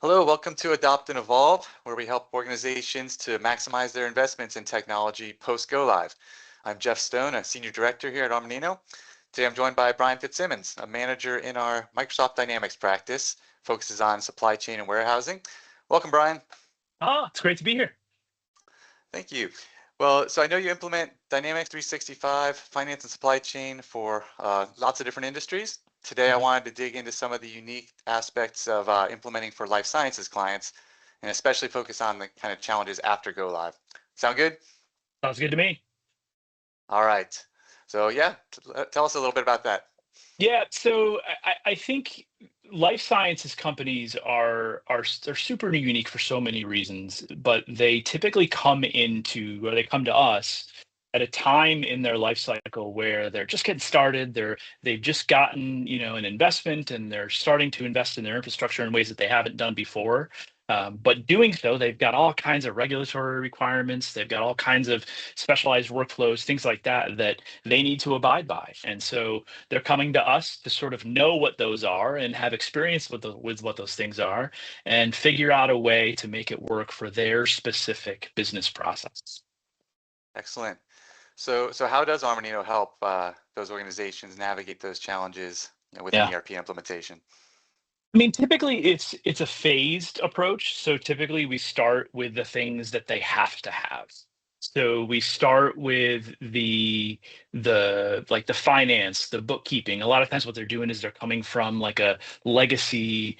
Hello, welcome to Adopt and Evolve, where we help organizations to maximize their investments in technology post-go live. I'm Jeff Stone, a Senior Director here at Armanino. Today I'm joined by Brian Fitzsimmons, a manager in our Microsoft Dynamics practice, focuses on supply chain and warehousing. Welcome, Brian. Oh, it's great to be here. Thank you. Well, so I know you implement Dynamics 365, finance and supply chain for lots of different industries. Today, I wanted to dig into some of the unique aspects of implementing for life sciences clients, and especially focus on the kind of challenges after go live. Sound good? Sounds good to me. All right. So yeah, tell us a little bit about that. Yeah, so I think life sciences companies are super unique for so many reasons, but they typically they come to us at a time in their life cycle where they're just getting started. They've just gotten, an investment and they're starting to invest in their infrastructure in ways that they haven't done before. But doing so, they've got all kinds of regulatory requirements. They've got all kinds of specialized workflows, things like that, that they need to abide by. And so they're coming to us to sort of know what those are and have experience with what those things are and figure out a way to make it work for their specific business process. Excellent. So how does Armanino help those organizations navigate those challenges with an Yeah. ERP implementation? I mean, typically it's a phased approach. So typically we start with the things that they have to have. So we start with the finance, the bookkeeping. A lot of times what they're doing is they're coming from like a legacy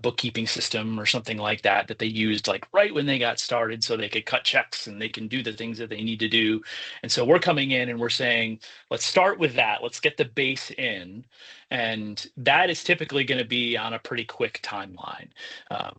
bookkeeping system or something like that they used like right when they got started so they could cut checks and they can do the things that they need to do. And so we're coming in and we're saying, let's start with that. Let's get the base in. And that is typically going to be on a pretty quick timeline.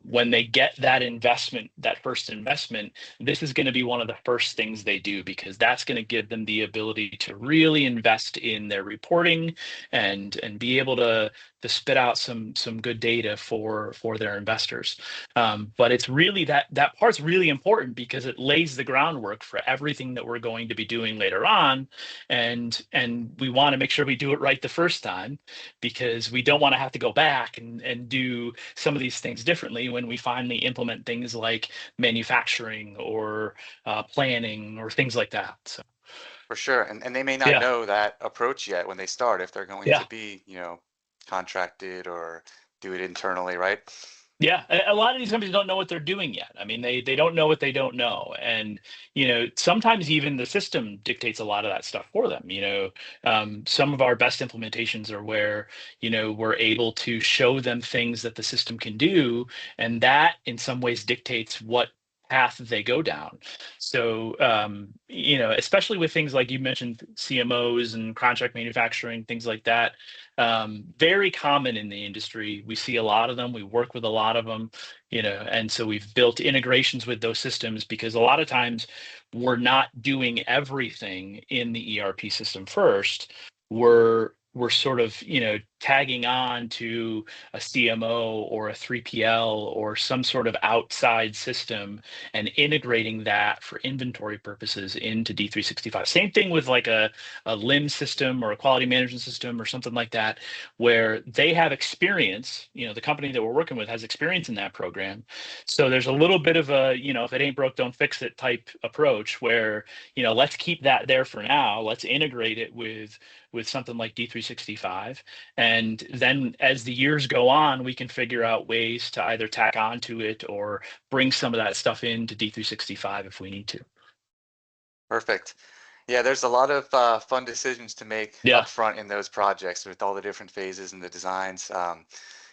When they get that investment, that first investment, this is going to be one of the first things they do because that's going to give them the ability to really invest in their reporting and be able to spit out some good data for their investors. But it's really that part's really important because it lays the groundwork for everything that we're going to be doing later on, and we want to make sure we do it right the first time because we don't want to have to go back and do some of these things differently when we finally implement things like manufacturing or planning or things like that. So For sure. And they may not yeah, know that approach yet when they start, if they're going to yeah. be, contracted or do it internally, right? Yeah, a lot of these companies don't know what they're doing yet. I mean, they don't know what they don't know, and sometimes even the system dictates a lot of that stuff for them. Some of our best implementations are where we're able to show them things that the system can do, and that in some ways dictates what path they go down. So especially with things like you mentioned, CMOs and contract manufacturing, things like that, very common in the industry. We see a lot of them. We work with a lot of them, and so we've built integrations with those systems because a lot of times we're not doing everything in the ERP system first. We're sort of tagging on to a CMO or a 3PL or some sort of outside system and integrating that for inventory purposes into D365. Same thing with like a LIM system or a quality management system or something like that, where they have experience, the company that we're working with has experience in that program. So there's a little bit of a, if it ain't broke, don't fix it type approach where, let's keep that there for now. Let's integrate it with something like D365. And then as the years go on, we can figure out ways to either tack onto it or bring some of that stuff into D365 if we need to. Perfect. Yeah, there's a lot of fun decisions to make Yeah. upfront in those projects with all the different phases and the designs. And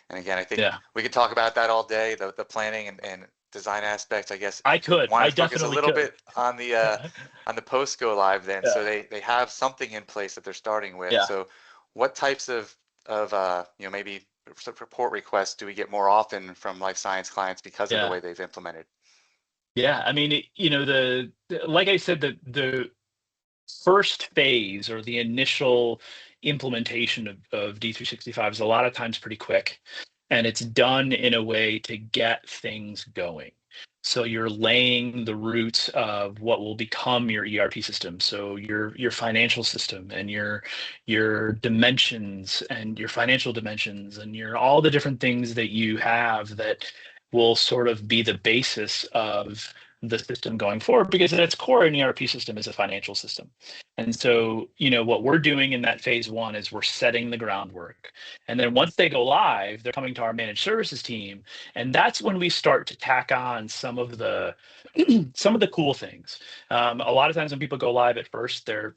again, I think Yeah. we could talk about that all day, the planning and design aspects. I guess I want to focus a definitely little could. bit on the post go live then. So Yeah. they have something in place that they're starting with. Yeah. So what types of maybe report requests do we get more often from life science clients because of the Yeah. way they've implemented? Yeah. I mean, like I said, the first phase or the initial implementation of D365 is a lot of times pretty quick, and it's done in a way to get things going. So you're laying the roots of what will become your ERP system. So your financial system and your dimensions and your financial dimensions and your all the different things that you have that will sort of be the basis of the system going forward, because at its core, an ERP system is a financial system. And so, what we're doing in that phase one is we're setting the groundwork. And then once they go live, they're coming to our managed services team. And that's when we start to tack on some of the some of the cool things. A lot of times when people go live at first, they're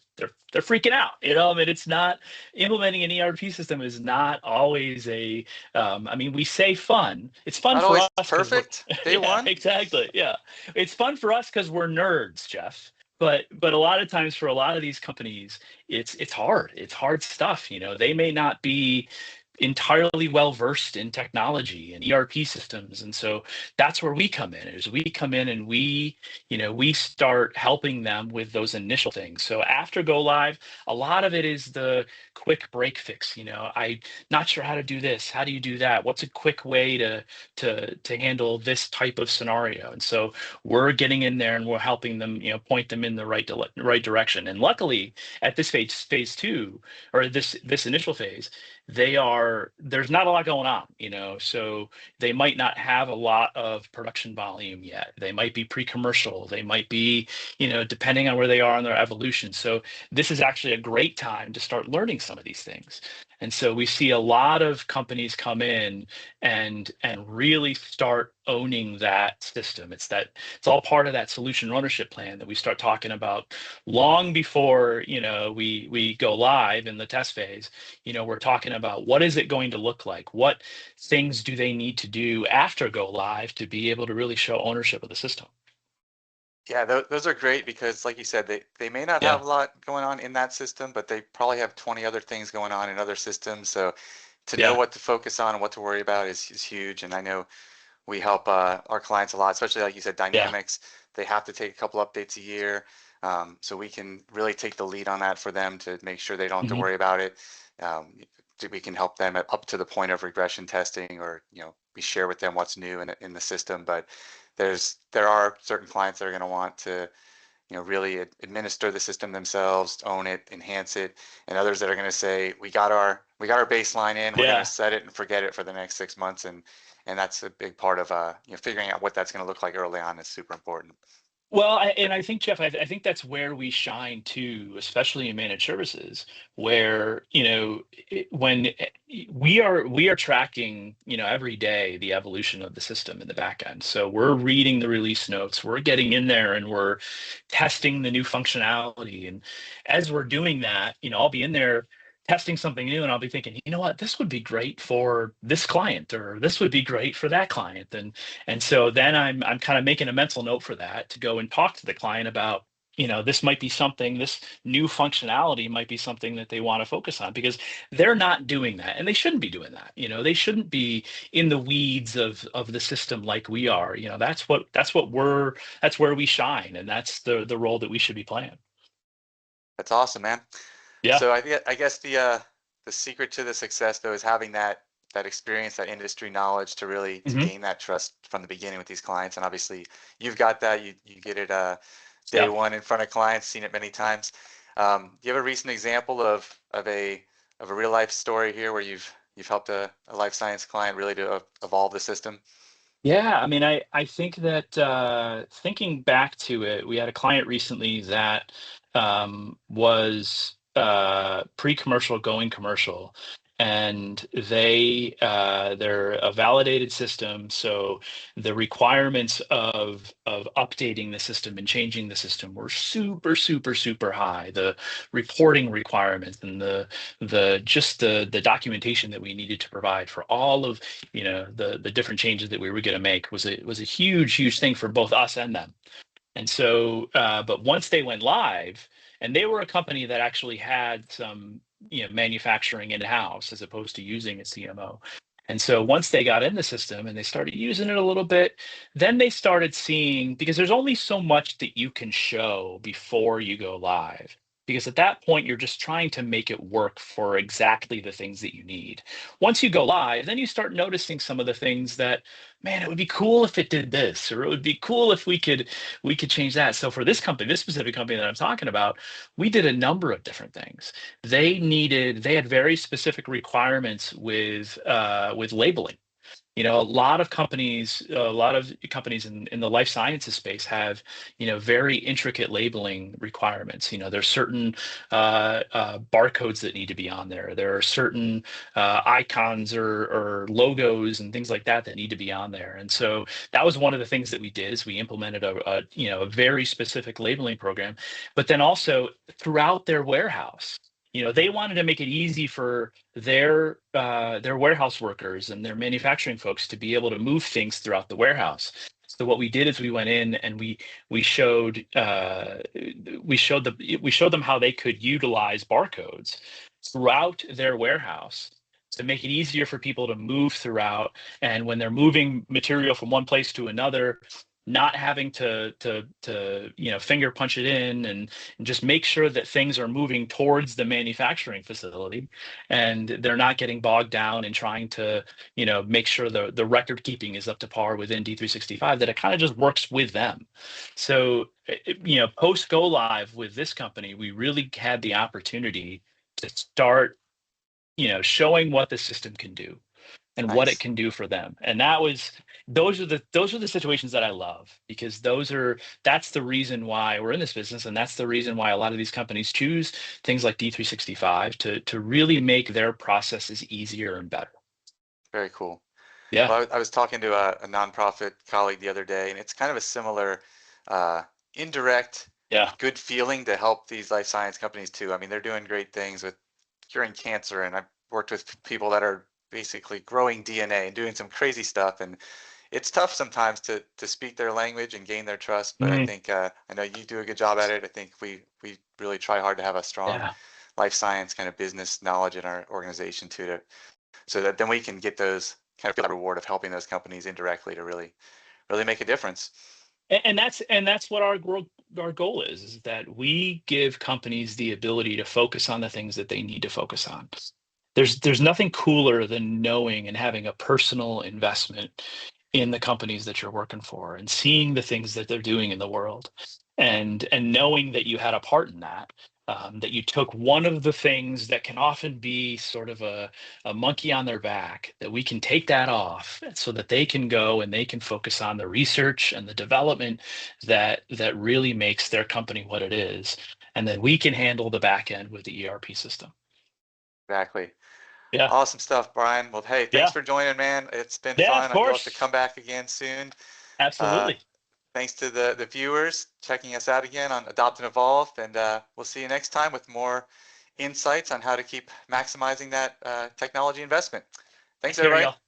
freaking out. I mean, it's not implementing an ERP system is not always a. I mean, we say fun. It's fun Not for always us because we're. perfect day Yeah, one. exactly. Yeah, it's fun for us because we're nerds, Jeff. But a lot of times for a lot of these companies, it's hard. It's hard stuff. They may not be entirely well versed in technology and ERP systems, and so that's where we come in. Is we come in and we start helping them with those initial things. So after go live, a lot of it is the quick break fix. I not sure how to do this. How do you do that? What's a quick way to handle this type of scenario? And so we're getting in there and we're helping them, point them in the right direction. And luckily, at this phase two, or this initial phase, there's not a lot going on, so they might not have a lot of production volume yet. They might be pre-commercial. They might be, depending on where they are in their evolution. So this is actually a great time to start learning some of these things. And so we see a lot of companies come in and really start owning that system. It's all part of that solution ownership plan that we start talking about long before, we go live in the test phase. We're talking about what is it going to look like? What things do they need to do after go live to be able to really show ownership of the system? Yeah, those are great because, like you said, they may not Yeah. have a lot going on in that system, but they probably have 20 other things going on in other systems. So to know Yeah. what to focus on and what to worry about is huge. And I know we help our clients a lot, especially like you said, Yeah. Dynamics. They have to take a couple updates a year. So we can really take the lead on that for them to make sure they don't have to Hmm. worry about it. We can help them up to the point of regression testing, or we share with them what's new in the system. But there are certain clients that are going to want to really administer the system themselves, own it, enhance it, and others that are going to say, we got our baseline in, we're going to Yeah. set it and forget it for the next 6 months, and that's a big part of figuring out what that's going to look like early on is super important. Well, and I think, Jeff, I think that's where we shine too, especially in managed services, where when we are tracking, every day the evolution of the system in the back end. So we're reading the release notes, we're getting in there, and we're testing the new functionality. And as we're doing that, I'll be in there testing something new, and I'll be thinking, you know what, this would be great for this client, or this would be great for that client, and so then I'm kind of making a mental note for that to go and talk to the client about, this might be something, this new functionality might be something that they want to focus on, because they're not doing that, and they shouldn't be doing that. They shouldn't be in the weeds of the system like we are. That's where we shine, and that's the role that we should be playing. That's awesome, man. Yeah. So I guess the secret to the success though is having that experience, that industry knowledge to really to Hmm. gain that trust from the beginning with these clients. And obviously you've got that. You get it day Yeah. one in front of clients, seen it many times. Do you have a recent example of a real life story here where you've helped a life science client really to evolve the system? Yeah, I mean, I think that thinking back to it, we had a client recently that was pre-commercial going commercial, and they're a validated system, so the requirements of updating the system and changing the system were super, super, super high. The reporting requirements and the documentation that we needed to provide for all of the different changes that we were going to make was a huge thing for both us and them. And so but once they went live, and they were a company that actually had some manufacturing in-house as opposed to using a CMO. And so once they got in the system and they started using it a little bit, then they started seeing, because there's only so much that you can show before you go live, because at that point you're just trying to make it work for exactly the things that you need. Once you go live, then you start noticing some of the things that, man, it would be cool if it did this, or it would be cool if we could change that. So for this company, this specific company that I'm talking about, we did a number of different things. They had very specific requirements with labeling. A lot of companies, in the life sciences space have, very intricate labeling requirements. There's certain barcodes that need to be on there. There are certain icons or logos and things like that that need to be on there. And so that was one of the things that we did is we implemented a very specific labeling program, but then also throughout their warehouse. They wanted to make it easy for their warehouse workers and their manufacturing folks to be able to move things throughout the warehouse. So what we did is we went in and we showed we showed them how they could utilize barcodes throughout their warehouse to make it easier for people to move throughout. And when they're moving material from one place to another, not having to finger punch it in and just make sure that things are moving towards the manufacturing facility, and they're not getting bogged down and trying to make sure the record keeping is up to par within D365, that it kind of just works with them. So post go live with this company, we really had the opportunity to start showing what the system can do and what it Nice. can do for them. And those are the situations that I love, because that's the reason why we're in this business, and that's the reason why a lot of these companies choose things like D365 to really make their processes easier and better. Very cool. Yeah. Well, I was talking to a nonprofit colleague the other day, and it's kind of a similar uh, indirect Yeah. good feeling to help these life science companies too. I mean, they're doing great things with curing cancer, and I've worked with people that are basically growing DNA and doing some crazy stuff. And it's tough sometimes to speak their language and gain their trust. But I Mhm. think I know you do a good job at it. I think we really try hard to have a strong Yeah. life science kind of business knowledge in our organization too, so that then we can get those kind of feel that reward of helping those companies indirectly to really make a difference. And that's what our goal is that we give companies the ability to focus on the things that they need to focus on. There's nothing cooler than knowing and having a personal investment in the companies that you're working for and seeing the things that they're doing in the world, and knowing that you had a part in that. That you took one of the things that can often be sort of a monkey on their back, that we can take that off so that they can go and they can focus on the research and the development that really makes their company what it is, and then we can handle the back end with the ERP system. Exactly. Yeah. Awesome stuff, Brian. Well, hey, thanks Yeah. for joining, man. It's been Yeah, of fun. You'll have to course. come back again soon. Uh, Absolutely. Thanks to the viewers checking us out again on Adopt and Evolve, and we'll see you next time with more insights on how to keep maximizing that technology investment. Thanks, Take care, everybody. y'all.